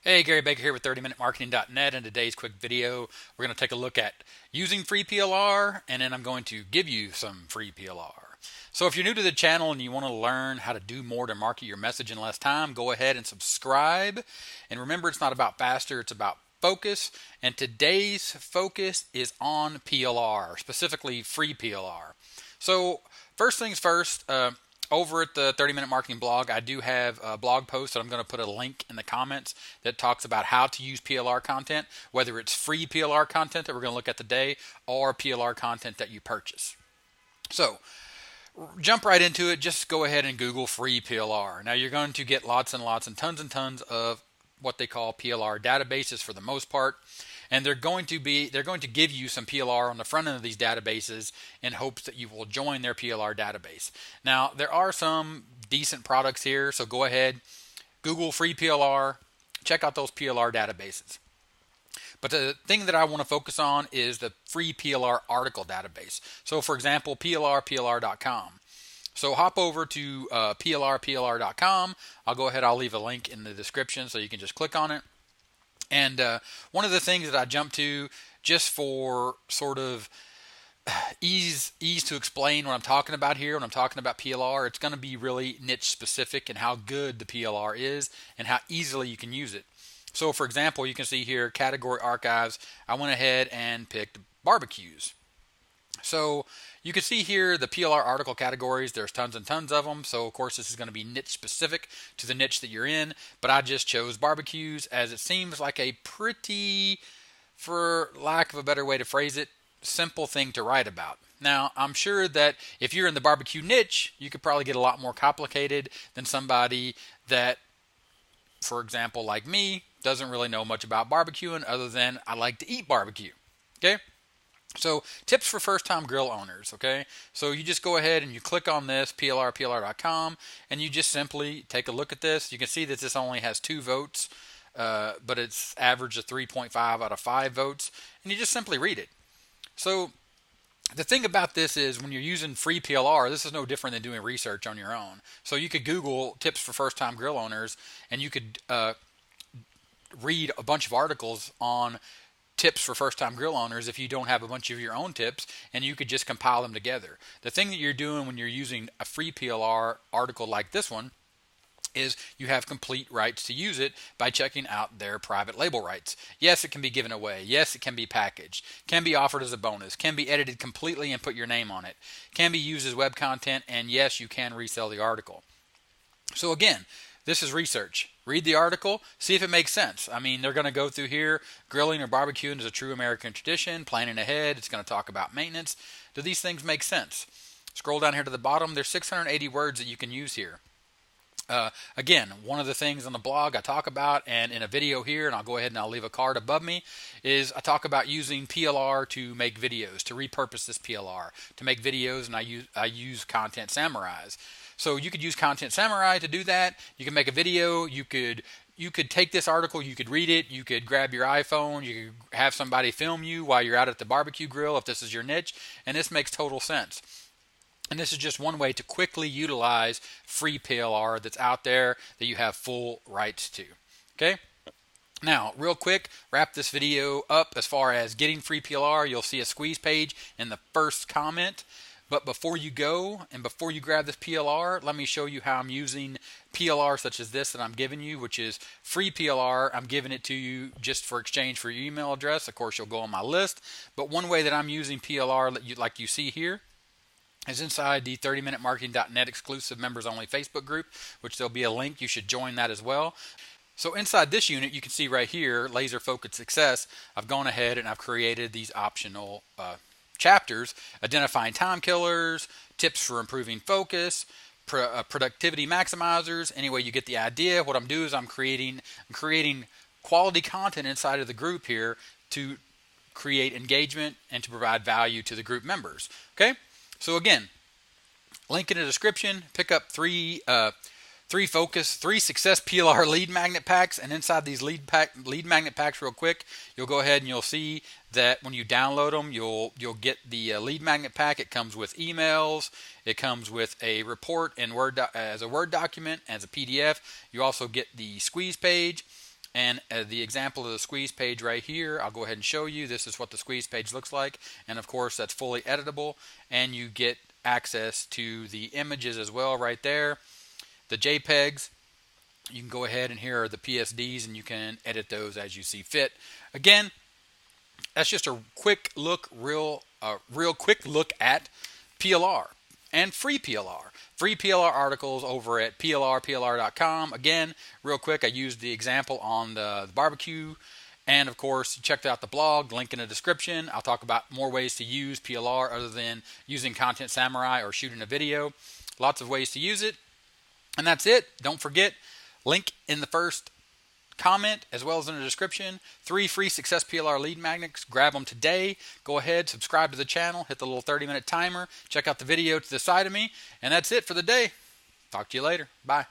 Hey, Gary Baker here with 30minutemarketing.net. In today's quick video, we're going to take a look at using free PLR, and then I'm going to give you some free PLR. So if you're new to the channel and you want to learn how to do more to market your message in less time, go ahead and subscribe. And remember, it's not about faster, it's about focus. And today's focus is on PLR, specifically free PLR. So first things first, over at the 30-Minute Marketing blog, I do have a blog post that I'm going to put a link in the comments that talks about how to use PLR content, whether it's free PLR content that we're going to look at today or PLR content that you purchase. So jump right into it. Just go ahead and Google free PLR. Now you're going to get lots and lots and tons of what they call PLR databases for the most part. And they're going to give you some PLR on the front end of these databases in hopes that you will join their PLR database. Now, there are some decent products here, so go ahead, Google free PLR, check out those PLR databases. But the thing that I want to focus on is the free PLR article database. So, for example, PLR.com. So hop over to PLR.com. I'll go ahead, I'll leave a link in the description so you can just click on it. And one of the things that I jump to just for sort of ease to explain what I'm talking about here, when I'm talking about PLR, it's going to be really niche specific and how good the PLR is and how easily you can use it. So for example, you can see here, category archives, I went ahead and picked barbecues. So you can see here the PLR article categories, there's tons and tons of them. So of course this is going to be niche specific to the niche that you're in, but I just chose barbecues as it seems like a pretty, for lack of a better way to phrase it, simple thing to write about. Now I'm sure that if you're in the barbecue niche, you could probably get a lot more complicated than somebody that, for example, like me, doesn't really know much about barbecuing other than I like to eat barbecue. Okay? So tips for first-time grill owners, okay? So you just go ahead and you click on this, PLR.com, and you just simply take a look at this. You can see that this only has 2 votes, but it's average of 3.5 out of 5 votes, and you just simply read it. So the thing about this is when you're using free PLR, this is no different than doing research on your own. So you could Google tips for first-time grill owners, and you could read a bunch of articles on tips for first-time grill owners if you don't have a bunch of your own tips, and you could just compile them together. The thing that you're doing when you're using a free PLR article like this one is you have complete rights to use it by checking out their private label rights. Yes, it can be given away. Yes, it can be packaged. Can be offered as a bonus. Can be edited completely and put your name on it. Can be used as web content, and yes, you can resell the article. So again, this is research. Read the article, see if it makes sense. I mean, they're going to go through here, grilling or barbecuing is a true American tradition, planning ahead, it's going to talk about maintenance. Do these things make sense? Scroll down here to the bottom, there's 680 words that you can use here. Again, one of the things on the blog I talk about, and in a video here, and I'll go ahead and I'll leave a card above me, is I talk about using PLR to make videos, to repurpose this PLR, to make videos, and I use Content Samurais. So you could use Content Samurai to do that. You can make a video. You could take this article, you could read it, you could grab your iPhone, you could have somebody film you while you're out at the barbecue grill if this is your niche, and this makes total sense. And this is just one way to quickly utilize free PLR that's out there that you have full rights to. Okay? Now, real quick, wrap this video up as far as getting free PLR. You'll see a squeeze page in the first comment. But before you go and before you grab this PLR, let me show you how I'm using PLR such as this that I'm giving you, which is free PLR. I'm giving it to you just for exchange for your email address. Of course, you'll go on my list. But one way that I'm using PLR, like you see here, is inside the 30minutemarketing.net exclusive members only Facebook group, which there'll be a link. You should join that as well. So inside this unit, you can see right here, laser focused success. I've gone ahead and I've created these optional chapters, identifying time killers, tips for improving focus, productivity maximizers. Anyway, you get the idea. What I'm doing is I'm creating quality content inside of the group here to create engagement and to provide value to the group members. Okay, so again, link in the description. Pick up three success PLR lead magnet packs, and inside these lead magnet packs, real quick, you'll go ahead and you'll see that when you download them, you'll get the lead magnet pack. It comes with emails, it comes with a report in Word as a Word document, as a PDF. You also get the squeeze page, And the example of the squeeze page right here, I'll go ahead and show you. This is what the squeeze page looks like. And of course, that's fully editable. And you get access to the images as well right there. The JPEGs, you can go ahead and here are the PSDs and you can edit those as you see fit. Again, that's just a quick look, real quick look at PLR and free PLR. Free PLR articles over at PLR.com. Again, real quick, I used the example on the barbecue. And of course, check out the blog, link in the description. I'll talk about more ways to use PLR other than using Content Samurai or shooting a video. Lots of ways to use it. And that's it. Don't forget, link in the first comment as well as in the description. 3 free Success PLR lead magnets. Grab them today. Go ahead, subscribe to the channel, hit the little 30-minute timer, check out the video to the side of me, and that's it for the day. Talk to you later. Bye.